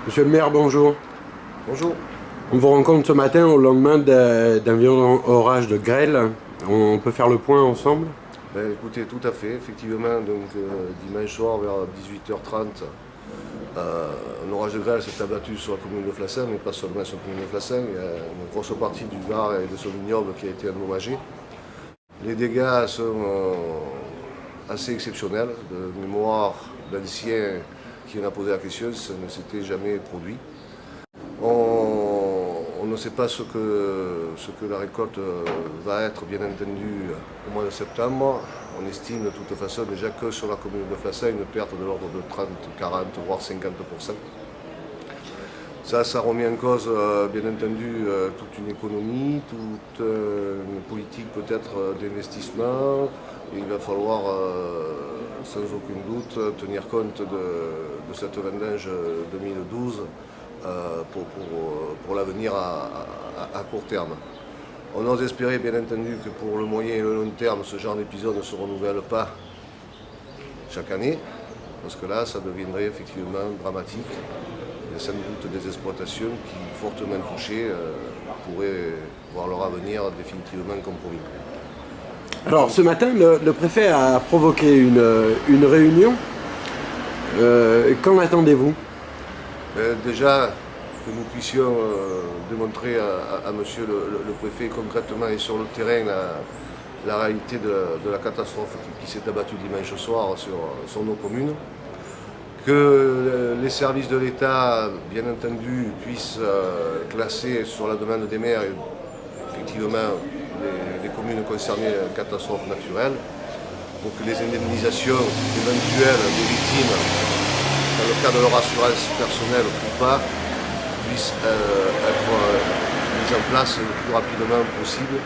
Monsieur le maire, bonjour. Bonjour. On vous rencontre ce matin au lendemain d'un violent orage de grêle. On peut faire le point ensemble? Écoutez, tout à fait. Effectivement, dimanche soir vers 18h30, un orage de grêle s'est abattu sur la commune de Flassin, mais pas seulement sur la commune de Flassin. Il y a une grosse partie du Var et de son vignoble qui a été endommagée. Les dégâts sont assez exceptionnels. De mémoire d'ancien qui en a posé la question, ça ne s'était jamais produit. On ne sait pas ce que la récolte va être, bien entendu, au mois de septembre. On estime de toute façon déjà que sur la commune de Flassin une perte de l'ordre de 30, 40, voire 50%. Ça remet en cause, bien entendu, toute une économie, toute une politique peut-être d'investissement. Il va falloir, sans aucun doute, tenir compte de cette vendange 2012 pour l'avenir à court terme. On ose espérer bien entendu que pour le moyen et le long terme, ce genre d'épisode ne se renouvelle pas chaque année, parce que là, ça deviendrait effectivement dramatique. Il y a sans doute des exploitations qui, fortement touchées, pourraient voir leur avenir définitivement compromis. Alors ce matin, le préfet a provoqué une réunion. Qu'en attendez-vous? Déjà, que nous puissions démontrer à monsieur le préfet concrètement et sur le terrain la réalité de la catastrophe qui s'est abattue dimanche soir sur nos communes. Que les services de l'État, bien entendu, puissent classer sur la demande des maires effectivement les communes concernées en catastrophe naturelle, pour que les indemnisations éventuelles des victimes, dans le cas de leur assurance personnelle ou pas, puissent être mises en place le plus rapidement possible,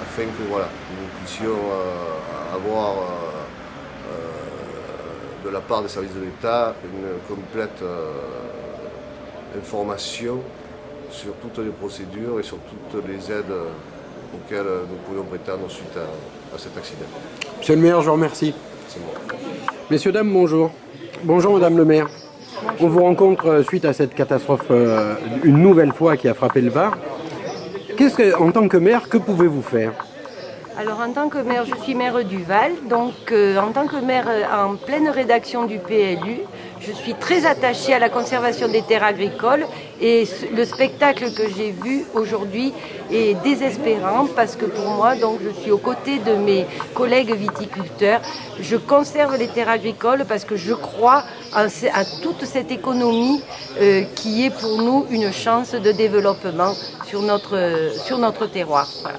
afin que nous puissions avoir de la part des services de l'État une complète information sur toutes les procédures et sur toutes les aides auxquelles nous pourrions prétendre suite à cet accident. Monsieur le maire, je vous remercie. C'est bon. Messieurs, dames, bonjour. Bonjour, madame le maire. On vous rencontre suite à cette catastrophe une nouvelle fois qui a frappé le Var. En tant que maire, que pouvez-vous faire? Alors en tant que maire, je suis maire du Val, donc en tant que maire en pleine rédaction du PLU, je suis très attachée à la conservation des terres agricoles et le spectacle que j'ai vu aujourd'hui est désespérant parce que pour moi, donc, je suis aux côtés de mes collègues viticulteurs. Je conserve les terres agricoles parce que je crois à toute cette économie qui est pour nous une chance de développement sur notre terroir. Voilà.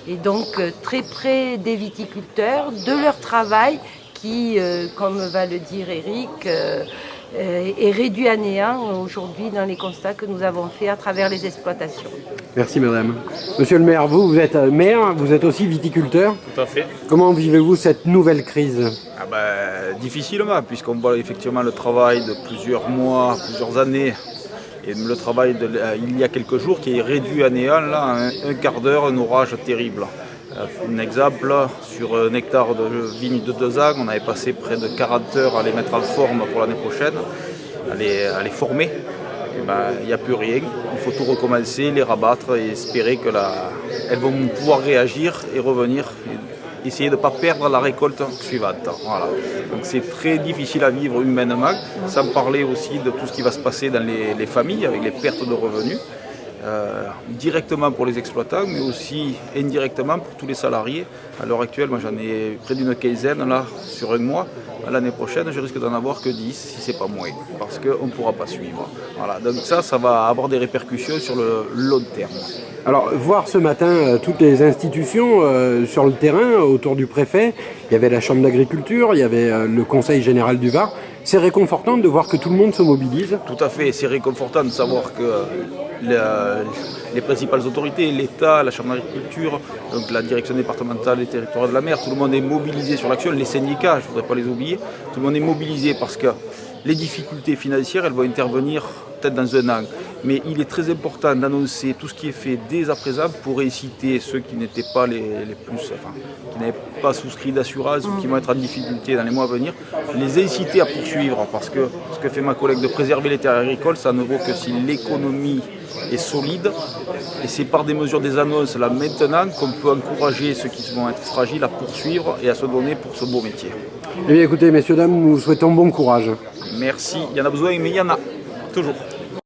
Et donc très près des viticulteurs, de leur travail qui, comme va le dire Eric, est réduit à néant aujourd'hui dans les constats que nous avons faits à travers les exploitations. Merci madame. Monsieur le maire, vous êtes maire, vous êtes aussi viticulteur. Tout à fait. Comment vivez-vous cette nouvelle crise? Difficilement, puisqu'on voit effectivement le travail de plusieurs mois, plusieurs années, et le travail il y a quelques jours qui est réduit à néant, là, un quart d'heure, un orage terrible. Un exemple, sur un hectare de vignes de 2 ans, on avait passé près de 40 heures à les mettre en forme pour l'année prochaine, à les former. Il n'y a plus rien, il faut tout recommencer, les rabattre et espérer qu'elles vont pouvoir réagir et revenir. Essayer de ne pas perdre la récolte suivante. Voilà. Donc c'est très difficile à vivre humainement, sans parler aussi de tout ce qui va se passer dans les familles avec les pertes de revenus, directement pour les exploitants, mais aussi indirectement pour tous les salariés. À l'heure actuelle, moi j'en ai près d'une quinzaine là, sur un mois. L'année prochaine, je risque d'en avoir que 10, si ce n'est pas moins, parce qu'on ne pourra pas suivre. Voilà. Donc ça va avoir des répercussions sur le long terme. Alors, voir ce matin toutes les institutions sur le terrain autour du préfet, il y avait la Chambre d'agriculture, il y avait le Conseil général du Var. C'est réconfortant de voir que tout le monde se mobilise. Tout à fait, c'est réconfortant de savoir que les principales autorités, l'État, la Chambre d'agriculture, donc la direction départementale et territoriale de la mer, tout le monde est mobilisé sur l'action. Les syndicats, je ne voudrais pas les oublier, tout le monde est mobilisé parce que les difficultés financières, elles vont intervenir peut-être dans un an. Mais il est très important d'annoncer tout ce qui est fait dès à présent pour inciter ceux qui n'étaient pas les plus, qui n'avaient pas souscrit d'assurance ou qui vont être en difficulté dans les mois à venir, les inciter à poursuivre. Parce que ce que fait ma collègue de préserver les terres agricoles, ça ne vaut que si l'économie est solide. Et c'est par des mesures, des annonces là maintenant qu'on peut encourager ceux qui vont être fragiles à poursuivre et à se donner pour ce beau métier. Eh bien écoutez, messieurs, dames, nous vous souhaitons bon courage. Merci, il y en a besoin, mais il y en a toujours.